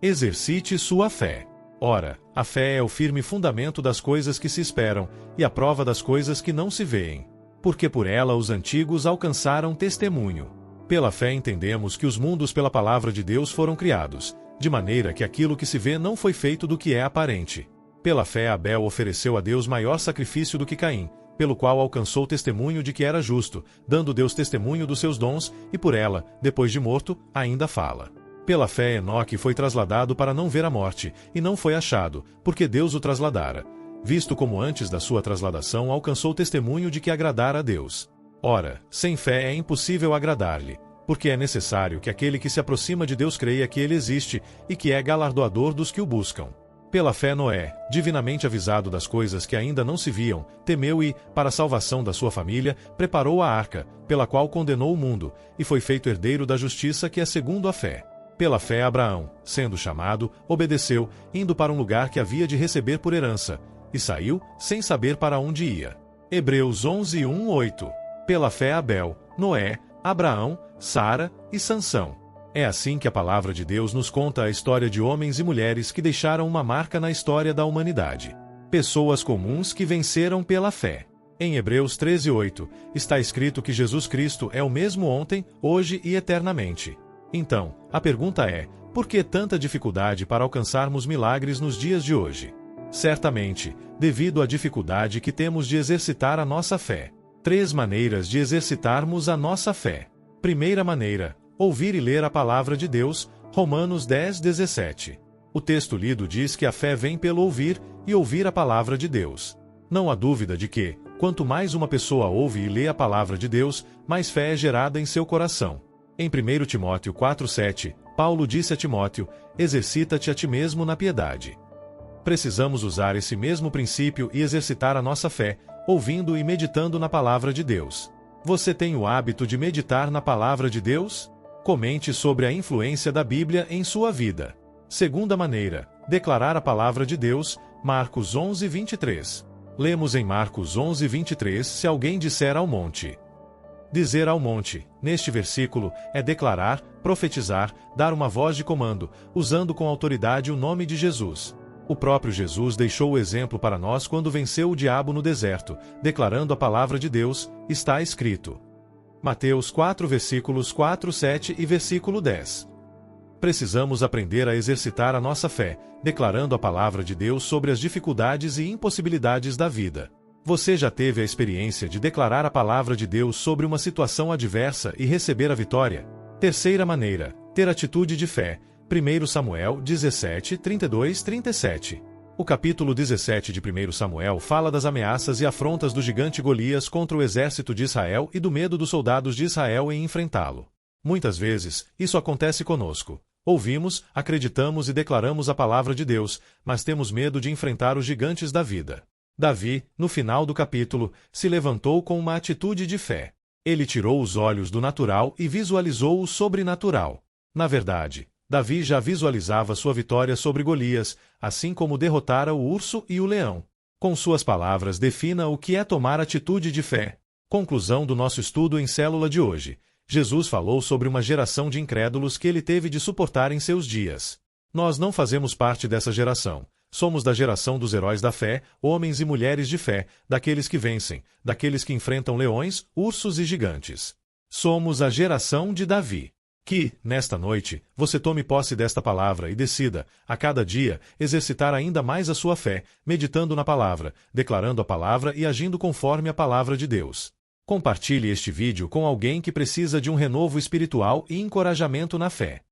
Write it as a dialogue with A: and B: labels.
A: Exercite sua fé. Ora, a fé é o firme fundamento das coisas que se esperam, e a prova das coisas que não se veem. Porque por ela os antigos alcançaram testemunho. Pela fé entendemos que os mundos pela palavra de Deus foram criados, de maneira que aquilo que se vê não foi feito do que é aparente. Pela fé Abel ofereceu a Deus maior sacrifício do que Caim, pelo qual alcançou testemunho de que era justo, dando Deus testemunho dos seus dons, e por ela, depois de morto, ainda fala. Pela fé Enoque foi trasladado para não ver a morte, e não foi achado, porque Deus o trasladara, visto como antes da sua trasladação alcançou testemunho de que agradara a Deus. Ora, sem fé é impossível agradar-lhe, porque é necessário que aquele que se aproxima de Deus creia que ele existe, e que é galardoador dos que o buscam. Pela fé Noé, divinamente avisado das coisas que ainda não se viam, temeu e, para a salvação da sua família, preparou a arca, pela qual condenou o mundo, e foi feito herdeiro da justiça que é segundo a fé. Pela fé Abraão, sendo chamado, obedeceu, indo para um lugar que havia de receber por herança, e saiu, sem saber para onde ia. Hebreus 11, 1-8. Pela fé Abel, Noé, Abraão, Sara e Sansão. É assim que a palavra de Deus nos conta a história de homens e mulheres que deixaram uma marca na história da humanidade. Pessoas comuns que venceram pela fé. Em Hebreus 13:8, está escrito que Jesus Cristo é o mesmo ontem, hoje e eternamente. Então, a pergunta é, por que tanta dificuldade para alcançarmos milagres nos dias de hoje? Certamente, devido à dificuldade que temos de exercitar a nossa fé. 3 maneiras de exercitarmos a nossa fé. Primeira maneira, ouvir e ler a palavra de Deus, Romanos 10:17. O texto lido diz que a fé vem pelo ouvir, e ouvir a palavra de Deus. Não há dúvida de que, quanto mais uma pessoa ouve e lê a palavra de Deus, mais fé é gerada em seu coração. Em 1 Timóteo 4:7, Paulo disse a Timóteo, exercita-te a ti mesmo na piedade. Precisamos usar esse mesmo princípio e exercitar a nossa fé, ouvindo e meditando na palavra de Deus. Você tem o hábito de meditar na palavra de Deus? Comente sobre a influência da Bíblia em sua vida. Segunda maneira, declarar a palavra de Deus, Marcos 11:23. Lemos em Marcos 11:23, se alguém disser ao monte. Dizer ao monte, neste versículo, é declarar, profetizar, dar uma voz de comando, usando com autoridade o nome de Jesus. O próprio Jesus deixou o exemplo para nós quando venceu o diabo no deserto, declarando a palavra de Deus, está escrito. Mateus 4 versículos 4, 7 e versículo 10. Precisamos aprender a exercitar a nossa fé, declarando a palavra de Deus sobre as dificuldades e impossibilidades da vida. Você já teve a experiência de declarar a palavra de Deus sobre uma situação adversa e receber a vitória? Terceira maneira, ter atitude de fé. 1 Samuel 17, 32, 37. O capítulo 17 de 1 Samuel fala das ameaças e afrontas do gigante Golias contra o exército de Israel e do medo dos soldados de Israel em enfrentá-lo. Muitas vezes, isso acontece conosco. Ouvimos, acreditamos e declaramos a palavra de Deus, mas temos medo de enfrentar os gigantes da vida. Davi, no final do capítulo, se levantou com uma atitude de fé. Ele tirou os olhos do natural e visualizou o sobrenatural. Na verdade, Davi já visualizava sua vitória sobre Golias, assim como derrotara o urso e o leão. Com suas palavras defina o que é tomar atitude de fé. Conclusão do nosso estudo em célula de hoje. Jesus falou sobre uma geração de incrédulos que ele teve de suportar em seus dias. Nós não fazemos parte dessa geração. Somos da geração dos heróis da fé, homens e mulheres de fé, daqueles que vencem, daqueles que enfrentam leões, ursos e gigantes. Somos a geração de Davi. Que, nesta noite, você tome posse desta palavra e decida, a cada dia, exercitar ainda mais a sua fé, meditando na palavra, declarando a palavra e agindo conforme a palavra de Deus. Compartilhe este vídeo com alguém que precisa de um renovo espiritual e encorajamento na fé.